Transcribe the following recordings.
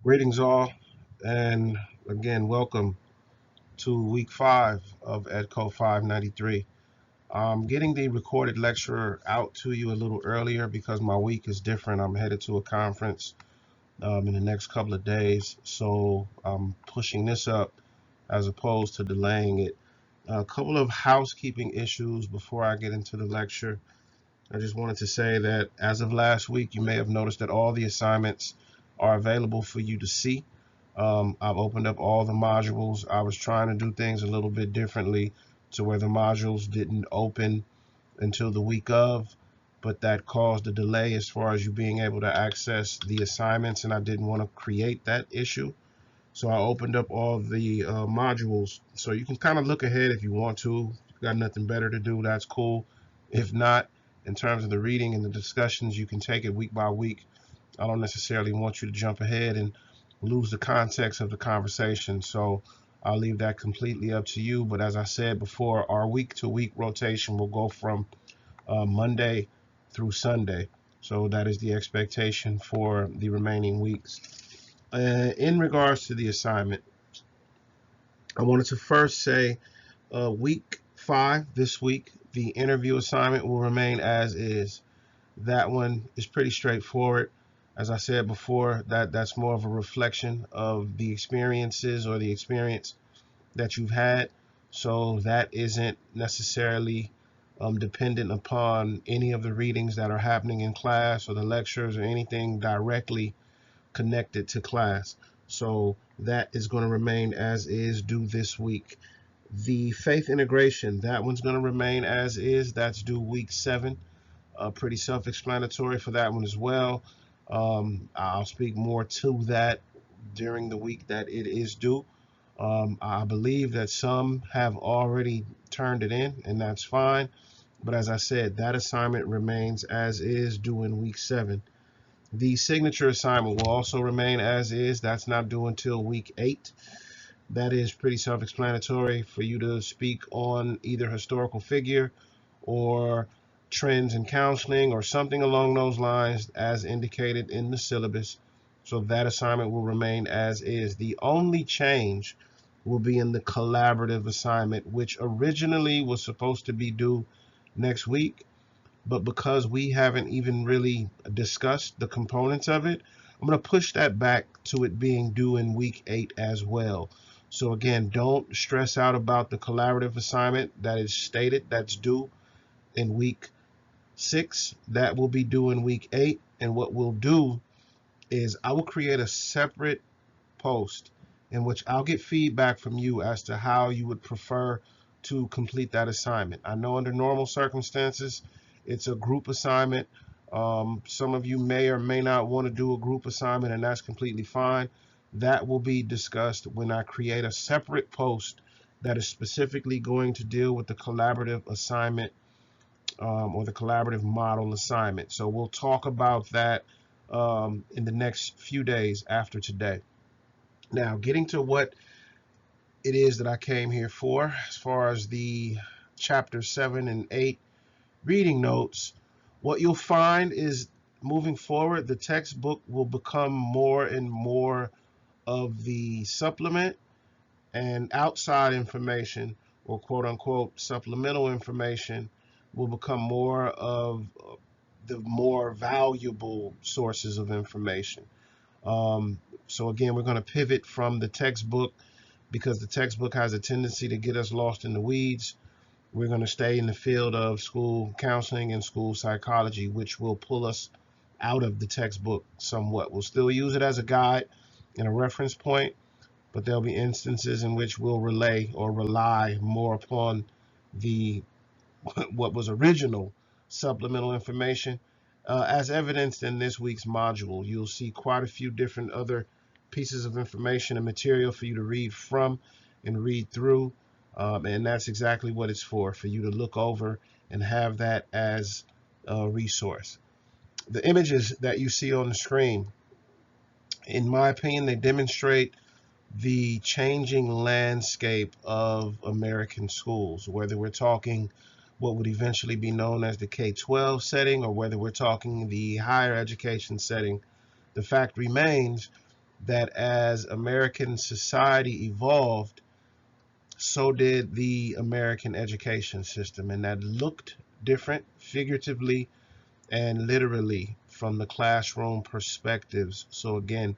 Greetings all, and again, welcome to week 5 of EDCO 593. I'm getting the recorded lecture out to you a little earlier because my week is different. I'm headed to a conference in the next couple of days, so I'm pushing this up as opposed to delaying it. A couple of housekeeping issues before I get into the lecture. I just wanted to say that as of last week, you may have noticed that all the assignments are available for you to see. I've opened up all the modules. I was trying to do things a little bit differently to where the modules didn't open until the week of, but that caused a delay as far as you being able to access the assignments, and I didn't want to create that issue. So I opened up all the modules so you can kind of look ahead if you want to. If you've got nothing better to do, that's cool. If not, in terms of the reading and the discussions, you can take it week by week. I don't necessarily want you to jump ahead and lose the context of the conversation. So I'll leave that completely up to you. But as I said before, our week to week rotation will go from Monday through Sunday. So that is the expectation for the remaining weeks. In regards to the assignment, I wanted to first say week 5 this week, the interview assignment will remain as is. That one is pretty straightforward. As I said before, that's more of a reflection of the experiences or the experience that you've had. So that isn't necessarily dependent upon any of the readings that are happening in class or the lectures or anything directly connected to class. So that is going to remain as is due this week. The faith integration, that one's going to remain as is. That's due week 7. Pretty self-explanatory for that one as well. I'll speak more to that during the week that it is due. I believe that some have already turned it in, and that's fine. But as I said, that assignment remains as is due in week 7. The signature assignment will also remain as is. That's not due until week 8. That is pretty self-explanatory for you to speak on either historical figure or trends in counseling or something along those lines as indicated in the syllabus. So that assignment will remain as is. The only change will be in the collaborative assignment, which originally was supposed to be due next week. But because we haven't even really discussed the components of it, I'm going to push that back to it being due in week 8 as well. So again, don't stress out about the collaborative assignment that is stated that's due in week 6. That will be due in week 8. And what we'll do is I will create a separate post in which I'll get feedback from you as to how you would prefer to complete that assignment. I know under normal circumstances, it's a group assignment. Some of you may or may not want to do a group assignment, and that's completely fine. That will be discussed when I create a separate post that is specifically going to deal with the collaborative assignment or the collaborative model assignment. So we'll talk about that in the next few days after today. Now, getting to what it is that I came here for, as far as the chapter 7 and 8 reading notes, what you'll find is moving forward, the textbook will become more and more of the supplement, and outside information, or quote unquote supplemental information, will become more of the more valuable sources of information. So again, we're going to pivot from the textbook because the textbook has a tendency to get us lost in the weeds. We're going to stay in the field of school counseling and school psychology, which will pull us out of the textbook somewhat. We'll still use it as a guide and a reference point, but there'll be instances in which we'll relay or rely more upon the what was original supplemental information. As evidenced in this week's module, you'll see quite a few different other pieces of information and material for you to read from and read through. And that's exactly what it's for you to look over and have that as a resource. The images that you see on the screen, in my opinion, they demonstrate the changing landscape of American schools, whether we're talking what would eventually be known as the K-12 setting or whether we're talking the higher education setting. The fact remains that as American society evolved, so did the American education system, and that looked different figuratively and literally from the classroom perspectives. So again,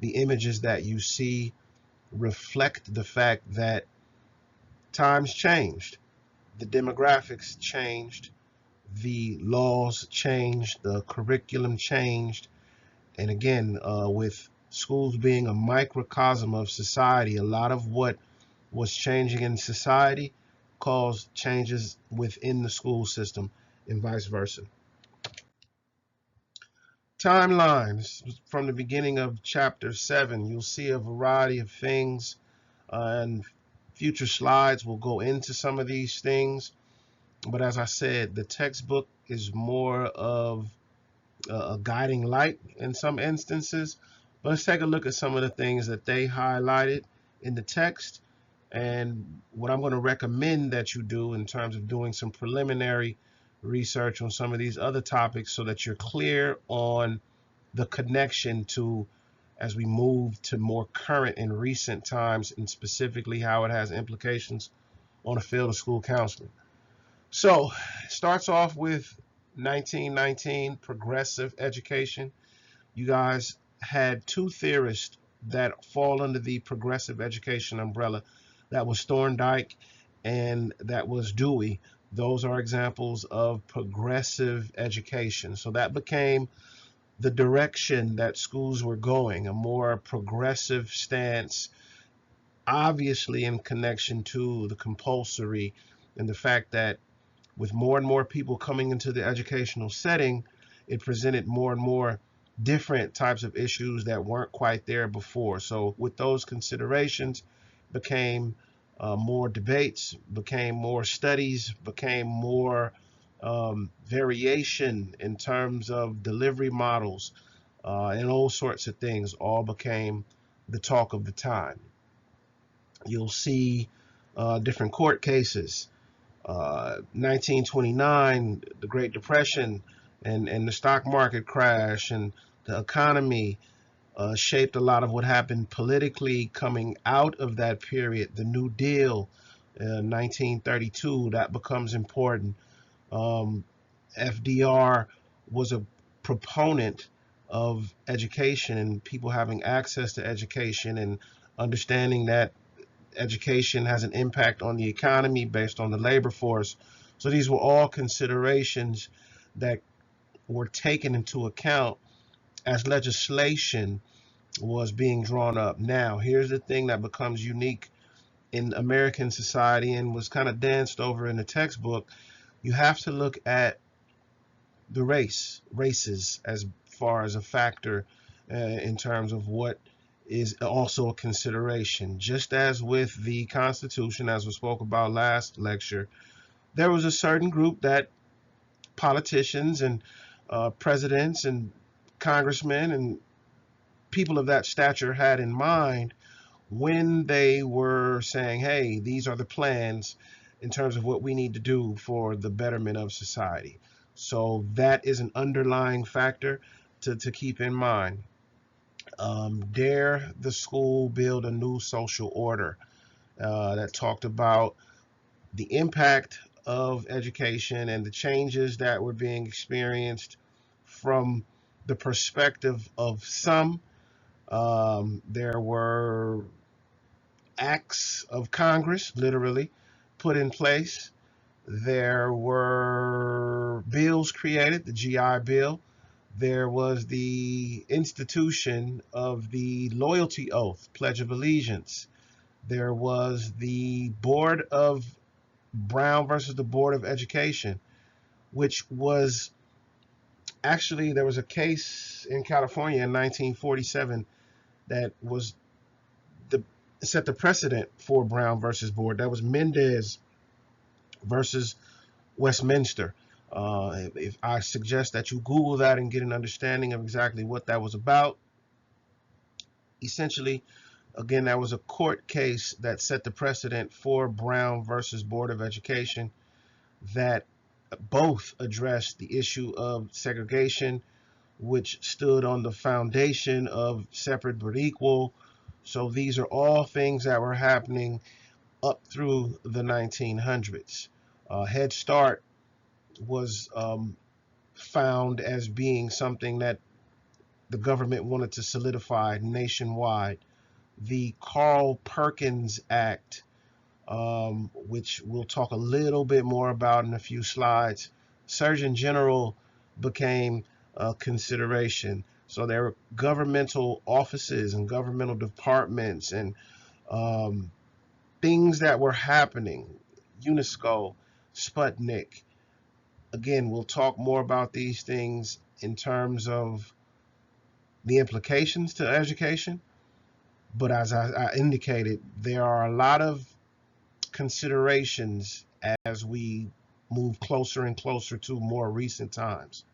the images that you see reflect the fact that times changed, the demographics changed, the laws changed, the curriculum changed, and again, with schools being a microcosm of society, a lot of what was changing in society caused changes within the school system and vice versa. Timelines from the beginning of chapter 7, you'll see a variety of things, and future slides will go into some of these things. But as I said, the textbook is more of a guiding light in some instances. But let's take a look at some of the things that they highlighted in the text and what I'm going to recommend that you do in terms of doing some preliminary research on some of these other topics so that you're clear on the connection to as we move to more current and recent times, and specifically how it has implications on the field of school counseling. So it starts off with 1919, progressive education. You guys had two theorists that fall under the progressive education umbrella. That was Thorndike and that was Dewey. Those are examples of progressive education. So that became the direction that schools were going, a more progressive stance, obviously in connection to the compulsory and the fact that with more and more people coming into the educational setting, it presented more and more different types of issues that weren't quite there before. So with those considerations, became more debates, became more studies, became more variation in terms of delivery models, and all sorts of things all became the talk of the time. You'll see different court cases. 1929, the Great Depression, and the stock market crash, and the economy shaped a lot of what happened politically coming out of that period. The New Deal, 1932, that becomes important. FDR was a proponent of education and people having access to education and understanding that education has an impact on the economy based on the labor force. So these were all considerations that were taken into account as legislation was being drawn up. Now, here's the thing that becomes unique in American society and was kind of danced over in the textbook. You have to look at the races as far as a factor in terms of what is also a consideration. Just as with the Constitution, as we spoke about last lecture, there was a certain group that politicians and presidents and congressmen and people of that stature had in mind when they were saying, hey, these are the plans in terms of what we need to do for the betterment of society. So that is an underlying factor to keep in mind. Dare the school build a new social order that talked about the impact of education and the changes that were being experienced from the perspective of some. There were acts of Congress, literally, put in place. There were bills created, the GI Bill. There was the institution of the loyalty oath, Pledge of Allegiance. There was the Board of Brown versus the Board of Education, which was actually, there was a case in California in 1947 that was the set the precedent for Brown versus Board. That was Mendez versus Westminster. If I suggest that you Google that and get an understanding of exactly what that was about. Essentially, again, that was a court case that set the precedent for Brown versus Board of Education that both addressed the issue of segregation, which stood on the foundation of separate but equal. So these are all things that were happening up through the 1900s. Head Start was found as being something that the government wanted to solidify nationwide. The Carl Perkins Act, which we'll talk a little bit more about in a few slides. Surgeon General became a consideration. So there were governmental offices and governmental departments and um, things that were happening. UNESCO, Sputnik. Again, we'll talk more about these things in terms of the implications to education. But as I indicated, there are a lot of considerations as we move closer and closer to more recent times.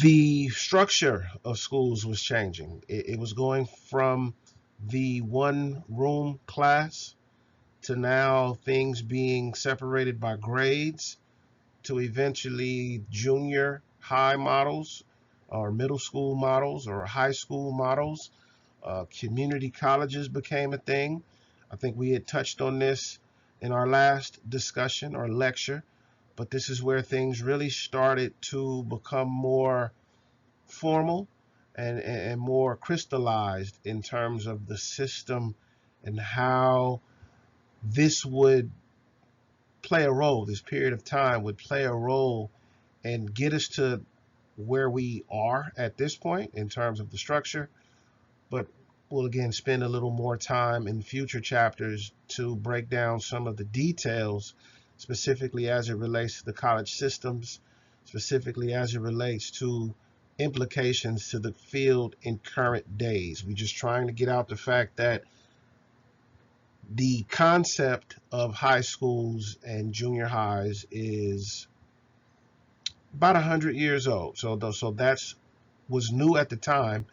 The structure of schools was changing. It was going from the one room class to now things being separated by grades to eventually junior high models or middle school models or high school models. Community colleges became a thing. I think we had touched on this in our last discussion or lecture, but this is where things really started to become more formal and more crystallized in terms of the system and how this would play a role, this period of time would play a role and get us to where we are at this point in terms of the structure. But we'll again spend a little more time in future chapters to break down some of the details, specifically as it relates to the college systems, specifically as it relates to implications to the field in current days. We're just trying to get out the fact that the concept of high schools and junior highs is about 100 years old. So that's was new at the time.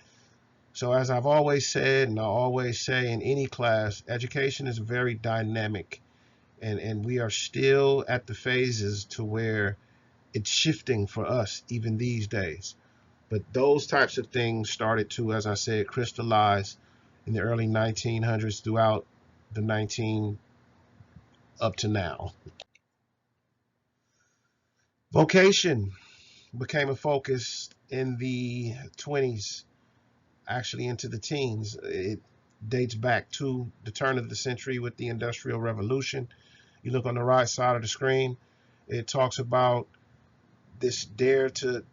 So as I've always said, and I always say in any class, education is very dynamic, and we are still at the phases to where it's shifting for us even these days. But those types of things started to, as I said, crystallize in the early 1900s throughout the 19 up to now. Vocation became a focus in the 20s, actually into the teens. It dates back to the turn of the century with the Industrial Revolution. You look on the right side of the screen, it talks about this dare to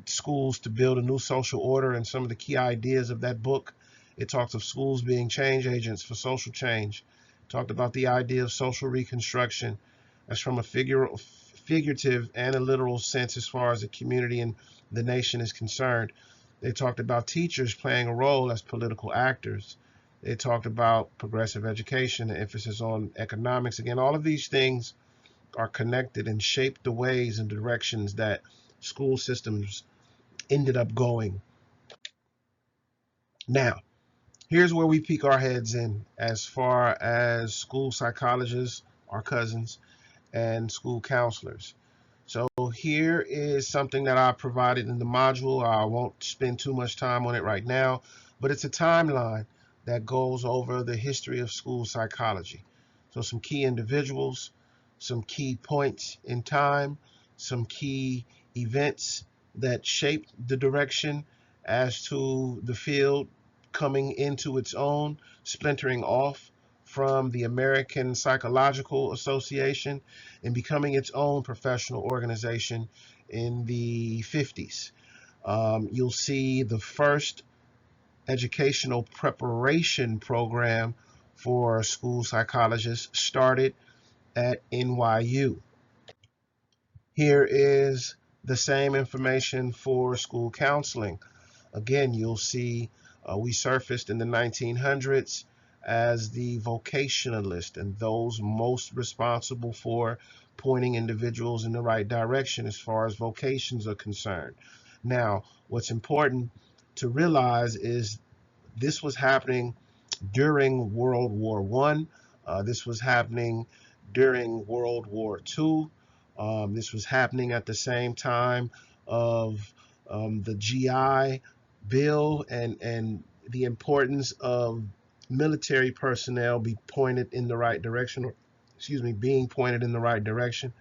schools to build a new social order and some of the key ideas of that book. It talks of schools being change agents for social change. It talked about the idea of social reconstruction. That's from a figurative and a literal sense as far as the community and the nation is concerned. They talked about teachers playing a role as political actors. They talked about progressive education, the emphasis on economics. Again, all of these things are connected and shape the ways and directions that school systems ended up going. Now, here's where we peek our heads in as far as school psychologists, our cousins, and school counselors. So here is something that I provided in the module. I won't spend too much time on it right now, but it's a timeline that goes over the history of school psychology. So some key individuals, some key points in time, some key events that shaped the direction as to the field coming into its own, splintering off from the American Psychological Association and becoming its own professional organization in the 50s. You'll see the first educational preparation program for school psychologists started at NYU. Here is the same information for school counseling. Again, you'll see we surfaced in the 1900s as the vocationalist and those most responsible for pointing individuals in the right direction as far as vocations are concerned. Now, what's important to realize is this was happening during World War I. This was happening during World War II. This was happening at the same time of the GI Bill and the importance of military personnel be pointed in the right direction, or excuse me, being pointed in the right direction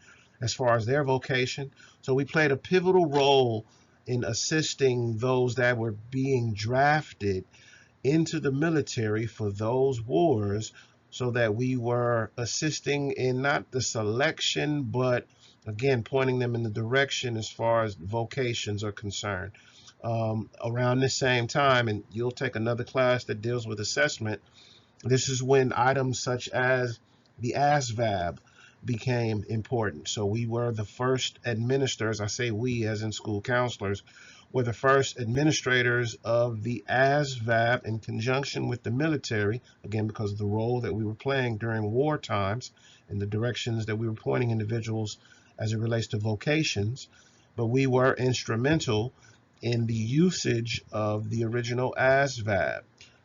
as far as their vocation. So we played a pivotal role in assisting those that were being drafted into the military for those wars, so that we were assisting in not the selection, but again, pointing them in the direction as far as vocations are concerned. Around the same time, and you'll take another class that deals with assessment, this is when items such as the ASVAB became important. So we were the first administrators, I say we as in school counselors, were the first administrators of the ASVAB in conjunction with the military, again, because of the role that we were playing during war times and the directions that we were pointing individuals as it relates to vocations. But we were instrumental in the usage of the original ASVAB.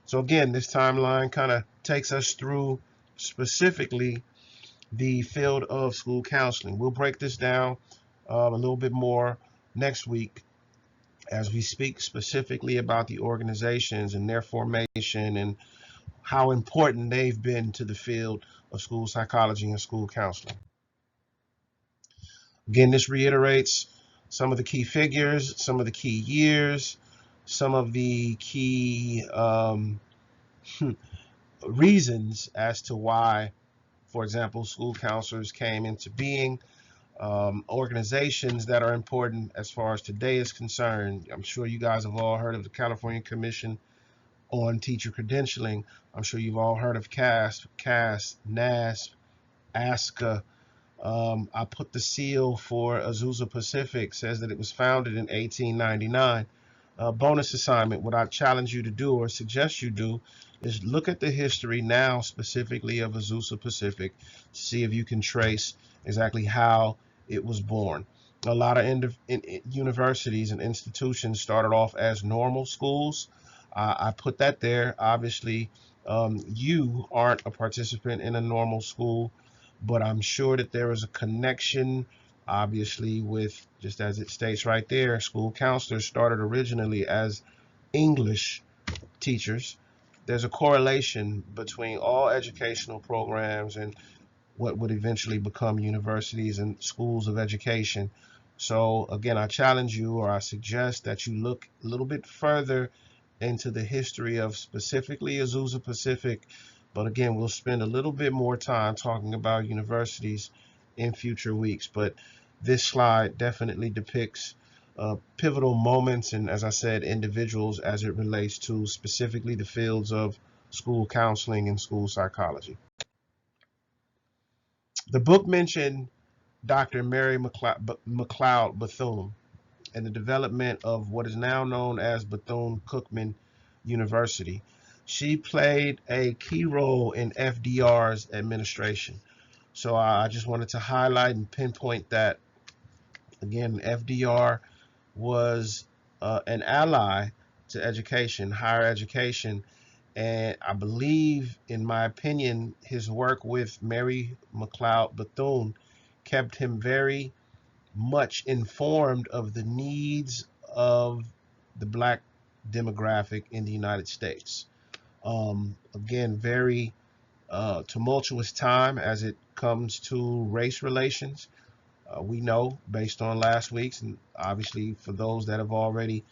So again, this timeline kind of takes us through specifically the field of school counseling. We'll break this down a little bit more next week as we speak specifically about the organizations and their formation and how important they've been to the field of school psychology and school counseling. Again, this reiterates some of the key figures, some of the key years, some of the key reasons as to why, for example, school counselors came into being, organizations that are important as far as today is concerned. I'm sure you guys have all heard of the California Commission on Teacher Credentialing. I'm sure you've all heard of CAS, NASP, ASCA. I put the seal for Azusa Pacific, says that it was founded in 1899. Bonus assignment, what I challenge you to do or suggest you do is look at the history now specifically of Azusa Pacific to see if you can trace exactly how it was born. A lot of universities and institutions started off as normal schools. I put that there. Obviously, you aren't a participant in a normal school, but I'm sure that there is a connection, obviously, with, just as it states right there, school counselors started originally as English teachers. There's a correlation between all educational programs and what would eventually become universities and schools of education. So again, I challenge you, or I suggest that you look a little bit further into the history of specifically Azusa Pacific. But again, we'll spend a little bit more time talking about universities in future weeks. But this slide definitely depicts pivotal moments and, as I said, individuals as it relates to specifically the fields of school counseling and school psychology. The book mentioned Dr. Mary McLeod Bethune and the development of what is now known as Bethune-Cookman University. She played a key role in FDR's administration. So I just wanted to highlight and pinpoint that. Again, FDR was an ally to education, higher education, and I believe, in my opinion, his work with Mary McLeod Bethune kept him very much informed of the needs of the black demographic in the United States. Again, very tumultuous time as it comes to race relations. We know, based on last week's, and obviously for those that have already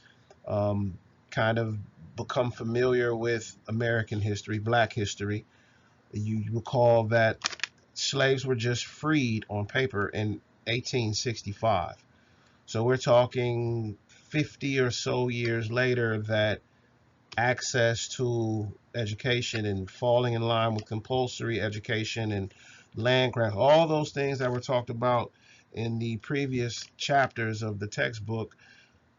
kind of become familiar with American history, black history, you recall that slaves were just freed on paper in 1865. So we're talking 50 or so years later that access to education and falling in line with compulsory education and land grant, all those things that were talked about in the previous chapters of the textbook,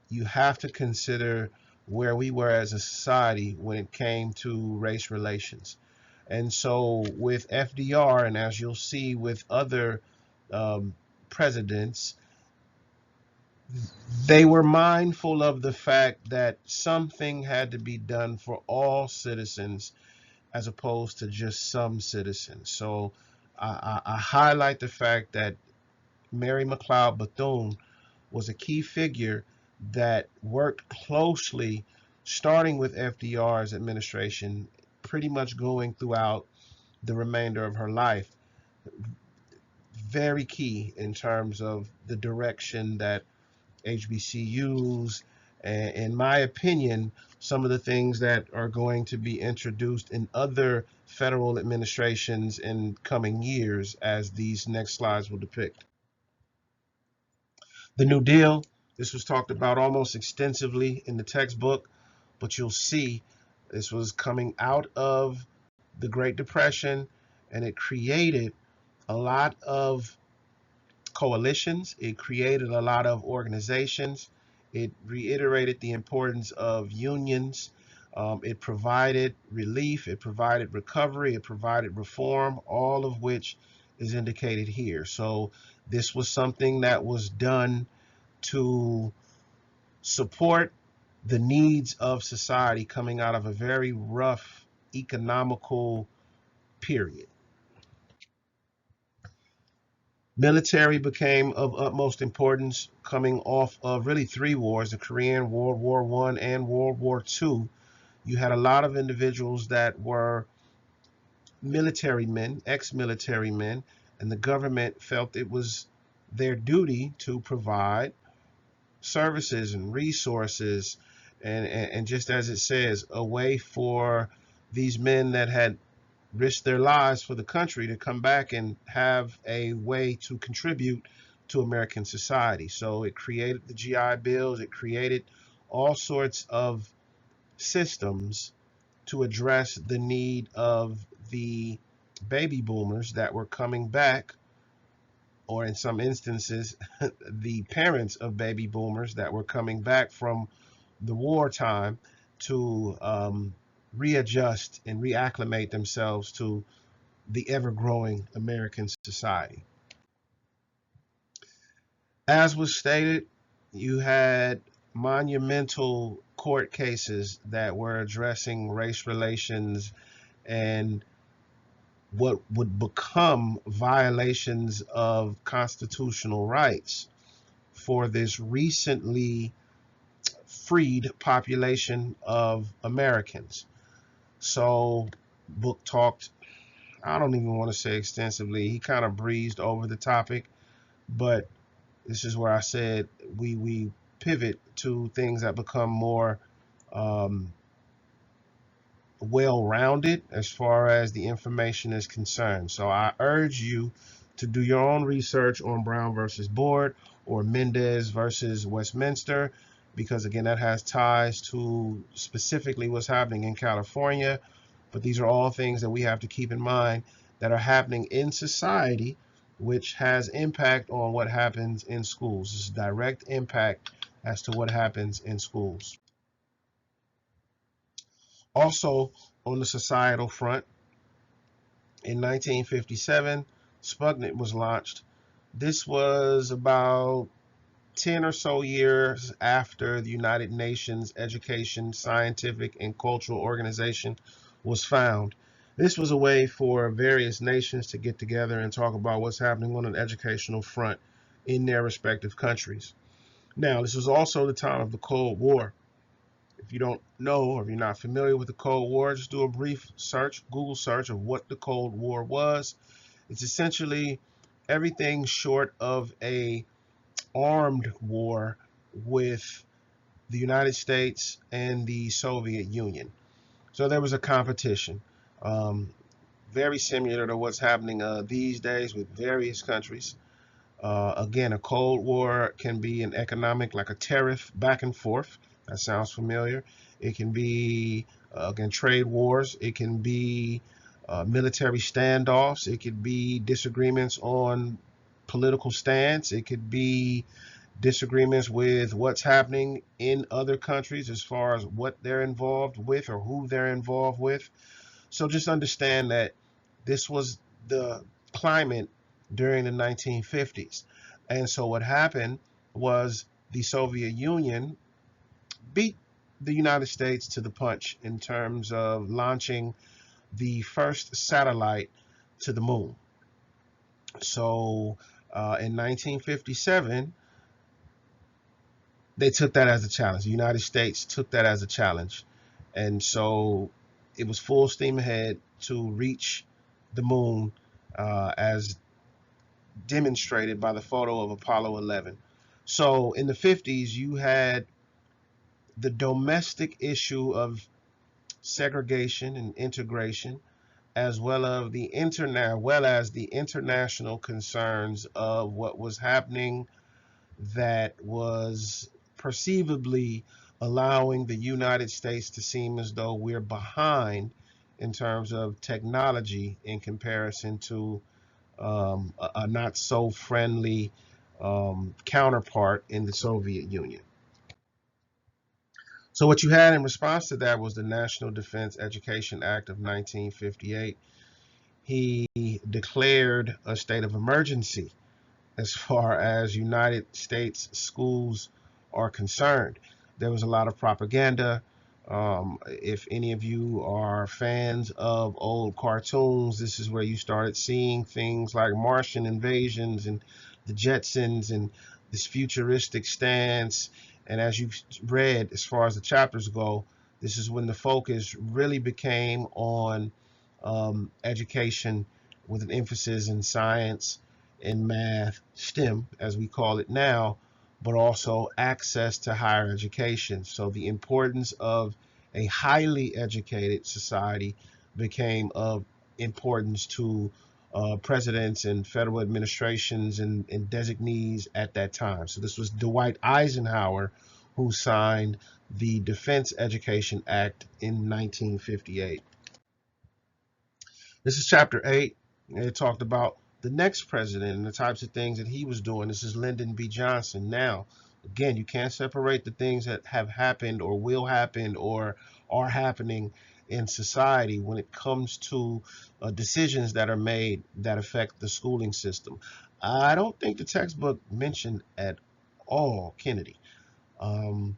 you have to consider where we were as a society when it came to race relations. And so with FDR, and as you'll see with other presidents, they were mindful of the fact that something had to be done for all citizens as opposed to just some citizens. So I highlight the fact that Mary McLeod Bethune was a key figure that worked closely, starting with FDR's administration, pretty much going throughout the remainder of her life. Very key in terms of the direction that HBCUs, and in my opinion, some of the things that are going to be introduced in other federal administrations in coming years, as these next slides will depict. The New Deal, this was talked about almost extensively in the textbook, but you'll see this was coming out of the Great Depression, and it created a lot of coalitions. It created a lot of organizations. It reiterated the importance of unions. It provided relief. It provided recovery. It provided reform, all of which is indicated here. So this was something that was done to support the needs of society coming out of a very rough economical period. Military became of utmost importance coming off of really three wars, the Korean War, World War I, and World War II. You had a lot of individuals that were military men, ex-military men, and the government felt it was their duty to provide services and resources, and just as it says, a way for these men that had risked their lives for the country to come back and have a way to contribute to American society. So it created the GI Bills, it created all sorts of systems to address the need of the baby boomers that were coming back, or in some instances, the parents of baby boomers that were coming back from the wartime to readjust and reacclimate themselves to the ever-growing American society. As was stated, you had monumental court cases that were addressing race relations and what would become violations of constitutional rights for this recently freed population of Americans. So, book talked, I don't even want to say extensively, he kind of breezed over the topic, but this is where I said we pivot to things that become more well-rounded as far as the information is concerned. So I urge you to do your own research on Brown versus Board or Mendez versus Westminster, because again, that has ties to specifically what's happening in California. But these are all things that we have to keep in mind that are happening in society, which has impact on what happens in schools. This is direct impact as to what happens in schools. Also, on the societal front, in 1957, Sputnik was launched. This was about 10 or so years after the United Nations Education, Scientific, and Cultural Organization was found. This was a way for various nations to get together and talk about what's happening on an educational front in their respective countries. Now, this was also the time of the Cold War. If you don't know, or if you're not familiar with the Cold War, just do a brief search, Google search of what the Cold War was. It's essentially everything short of a armed war with the United States and the Soviet Union. So there was a competition, very similar to what's happening these days with various countries. Again, a Cold War can be an economic, like a tariff back and forth. That sounds familiar. It can be, again, trade wars. It can be military standoffs. It could be disagreements on political stance. It could be disagreements with what's happening in other countries as far as what they're involved with or who they're involved with. So just understand that this was the climate during the 1950s. And so what happened was the Soviet Union beat the United States to the punch in terms of launching the first satellite to the moon. So In 1957, they took that as a challenge. The United States took that as a challenge. And so it was full steam ahead to reach the moon, as demonstrated by the photo of Apollo 11. So in the 50s, you had the domestic issue of segregation and integration, as well as the international concerns of what was happening that was perceivably allowing the United States to seem as though we're behind in terms of technology in comparison to a not so friendly counterpart in the Soviet Union. So what you had in response to that was the National Defense Education Act of 1958. He declared a state of emergency as far as United States schools are concerned. There was a lot of propaganda. If any of you are fans of old cartoons, this is where you started seeing things like Martian invasions and the Jetsons and this futuristic stance. And as you've read, as far as the chapters go, this is when the focus really became on education with an emphasis in science in math, STEM, as we call it now, but also access to higher education. So the importance of a highly educated society became of importance to presidents and federal administrations and designees at that time. So this was Dwight Eisenhower who signed the Defense Education Act in 1958. This is chapter 8. It talked about the next president and the types of things that he was doing. This is Lyndon B. Johnson. Now, again, you can't separate the things that have happened or will happen or are happening in society when it comes to decisions that are made that affect the schooling system. I don't think the textbook mentioned at all Kennedy. Um,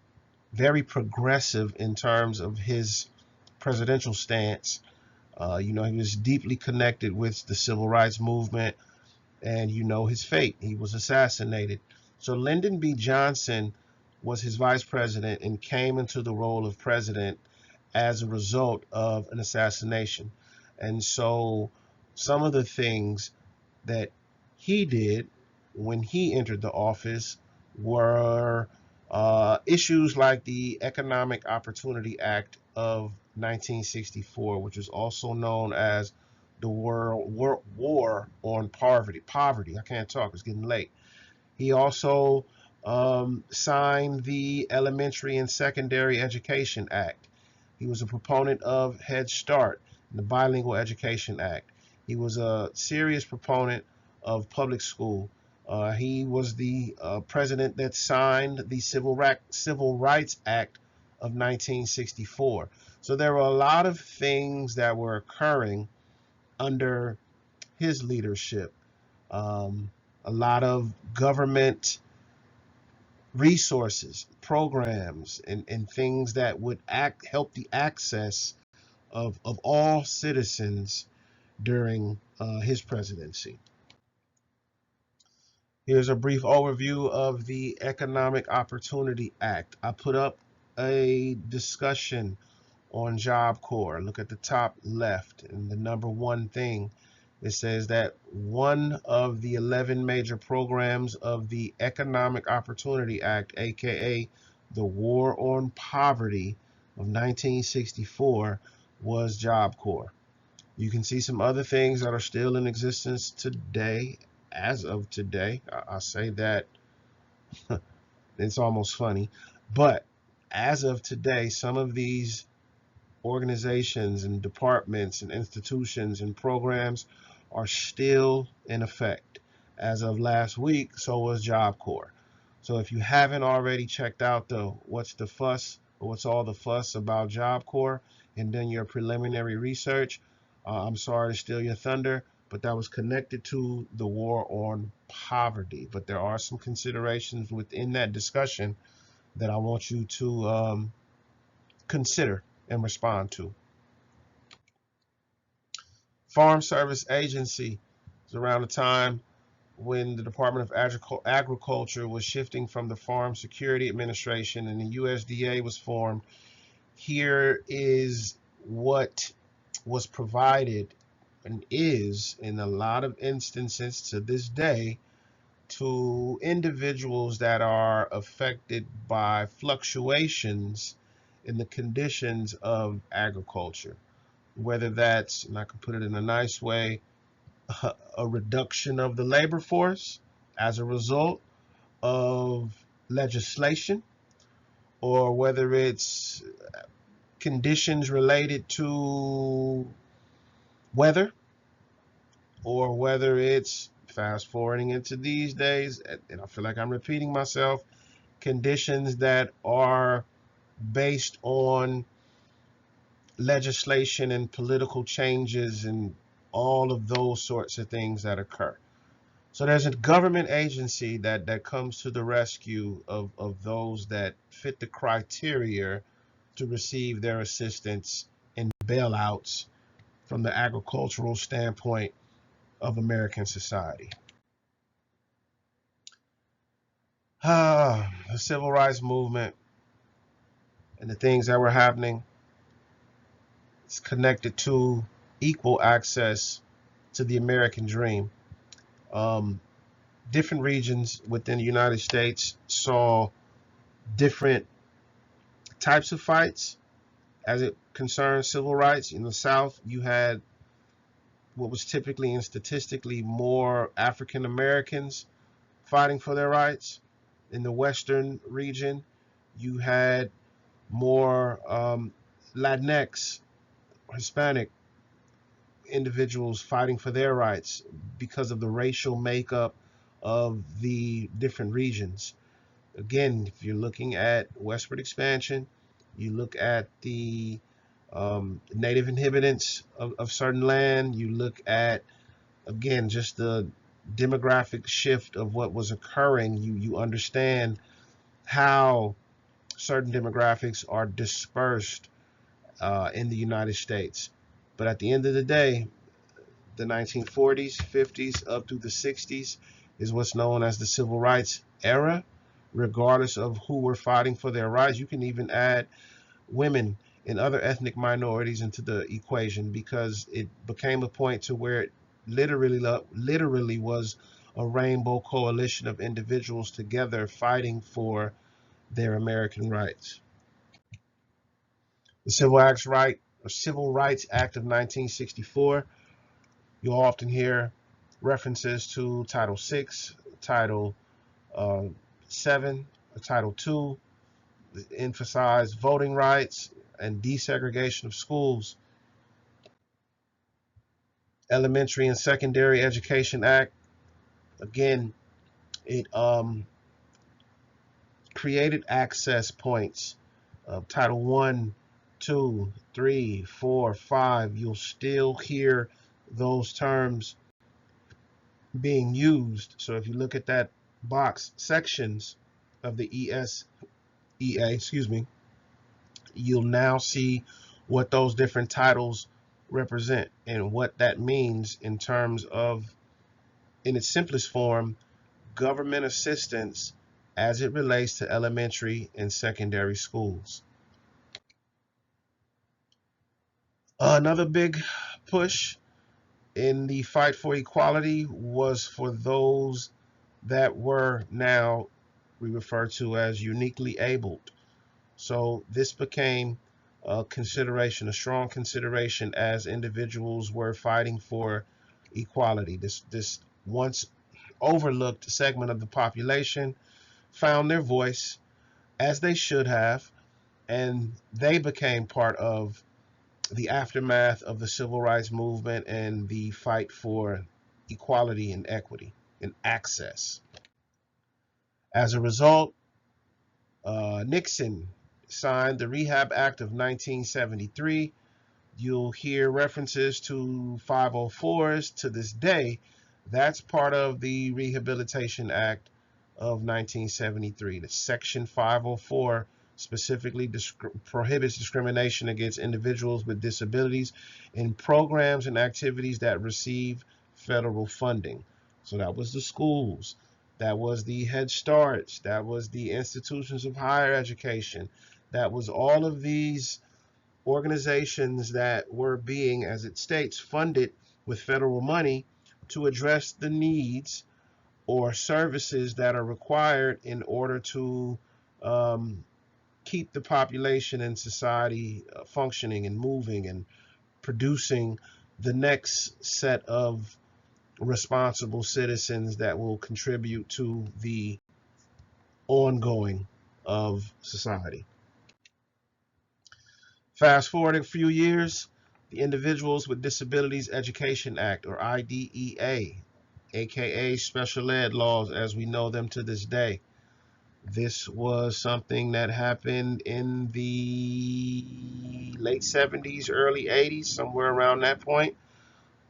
Very progressive in terms of his presidential stance. He was deeply connected with the civil rights movement, and his fate. He was assassinated. So Lyndon B. Johnson was his vice president and came into the role of president as a result of an assassination. And so some of the things that he did when he entered the office were issues like the Economic Opportunity Act of 1964, which is also known as the War on Poverty. I can't talk, it's getting late. He also signed the Elementary and Secondary Education Act. He was a proponent of Head Start and the Bilingual Education Act. He was a serious proponent of public school. He was the president that signed the Civil Rights Act of 1964. So there were a lot of things that were occurring under his leadership. Um, a lot of government resources, programs, and things that would help the access of all citizens during his presidency. Here's a brief overview of the Economic Opportunity Act. I put up a discussion on Job Corps. Look at the top left, and the number one thing, it says that one of the 11 major programs of the Economic Opportunity Act, aka the War on Poverty of 1964, was Job Corps. You can see some other things that are still in existence today, as of today. I say that it's almost funny, but as of today, some of these organizations and departments and institutions and programs are still in effect. As of last week, so was Job Corps. So if you haven't already checked out the what's the fuss or what's all the fuss about Job Corps and done your preliminary research, I'm sorry to steal your thunder, but that was connected to the war on poverty. But there are some considerations within that discussion that I want you to consider and respond to. Farm Service Agency is around the time when the Department of Agriculture was shifting from the Farm Security Administration and the USDA was formed, here is what was provided and is in a lot of instances to this day to individuals that are affected by fluctuations in the conditions of agriculture, whether that's, and I can put it in a nice way, a reduction of the labor force as a result of legislation, or whether it's conditions related to weather, or whether it's fast forwarding into these days, and I feel like I'm repeating myself, conditions that are based on legislation and political changes and all of those sorts of things that occur. So there's a government agency that comes to the rescue of those that fit the criteria to receive their assistance and bailouts from the agricultural standpoint of American society. The civil rights movement and the things that were happening is connected to equal access to the American dream. Um, Different regions within the United States saw different types of fights as it concerns civil rights. In the South, you had what was typically and statistically more African Americans fighting for their rights. In the Western region, you had more Latinx, Hispanic individuals fighting for their rights because of the racial makeup of the different regions. Again, if you're looking at westward expansion, you look at the native inhabitants of certain land, you look at, again, just the demographic shift of what was occurring, you understand how certain demographics are dispersed in the United States. But at the end of the day, the 1940s, 50s, up through the 60s is what's known as the civil rights era, regardless of who were fighting for their rights. You can even add women and other ethnic minorities into the equation, because it became a point to where it literally was a rainbow coalition of individuals together fighting for their American rights. The Civil Rights Act of 1964, you'll often hear references to Title VI, Title VII, Title II, emphasize voting rights and desegregation of schools. Elementary and Secondary Education Act, again, it created access points. Title 1, 2, 3, 4, 5, you'll still hear those terms being used. So if you look at that box, sections of the ESEA, you'll now see what those different titles represent and what that means in terms of, in its simplest form, government assistance as it relates to elementary and secondary schools. Another big push in the fight for equality was for those that were now we refer to as uniquely abled. So this became a consideration, a strong consideration, as individuals were fighting for equality. This once overlooked segment of the population found their voice, as they should have, and they became part of the aftermath of the civil rights movement and the fight for equality and equity and access. As a result, Nixon signed the Rehab Act of 1973. You'll hear references to 504s to this day. That's part of the Rehabilitation Act of 1973. The Section 504 specifically prohibits discrimination against individuals with disabilities in programs and activities that receive federal funding. So that was the schools, that was the Head Starts, that was the institutions of higher education, that was all of these organizations that were being, as it states, funded with federal money to address the needs or services that are required in order to um, keep the population and society functioning and moving and producing the next set of responsible citizens that will contribute to the ongoing of society. Fast forward a few years, the Individuals with Disabilities Education Act, or IDEA, aka special ed laws as we know them to this day. This was something that happened in the late 70s, early 80s, somewhere around that point.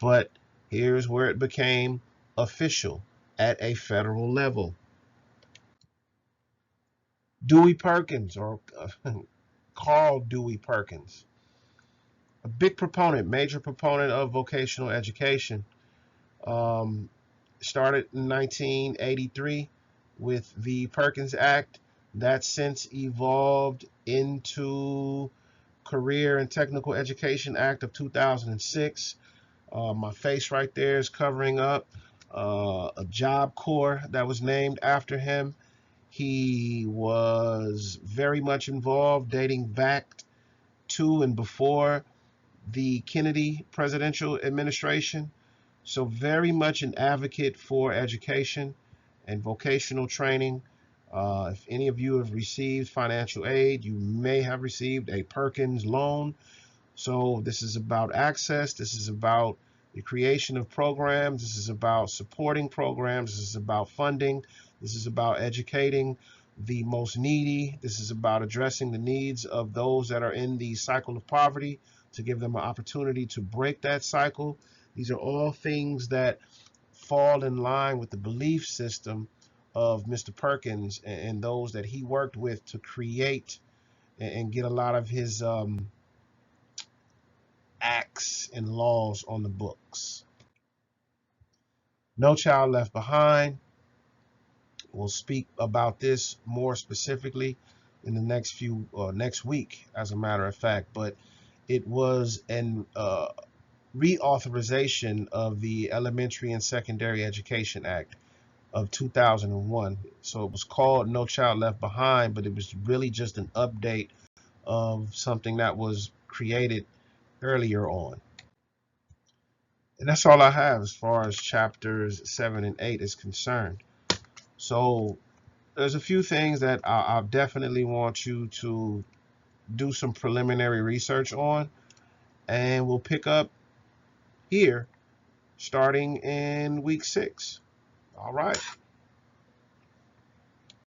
But here's where it became official at a federal level. Dewey Perkins, or Carl Dewey Perkins, a big proponent, major proponent of vocational education, um, started in 1983 with the Perkins Act. That since evolved into Career and Technical Education Act of 2006. My face right there is covering up a Job Corps that was named after him. He was very much involved dating back to and before the Kennedy presidential administration. So very much an advocate for education and vocational training. If any of you have received financial aid, you may have received a Perkins loan. So this is about access. This is about the creation of programs. This is about supporting programs. This is about funding. This is about educating the most needy. This is about addressing the needs of those that are in the cycle of poverty to give them an opportunity to break that cycle. These are all things that fall in line with the belief system of Mr. Perkins and those that he worked with to create and get a lot of his acts and laws on the books. No Child Left Behind. We'll speak about this more specifically in the next week, as a matter of fact. But it was an reauthorization of the Elementary and Secondary Education Act of 2001. So it was called No Child Left Behind, but it was really just an update of something that was created earlier on. And that's all I have as far as chapters 7 and 8 is concerned. So there's a few things that I definitely want you to do some preliminary research on, and we'll pick up here starting in week 6. All right.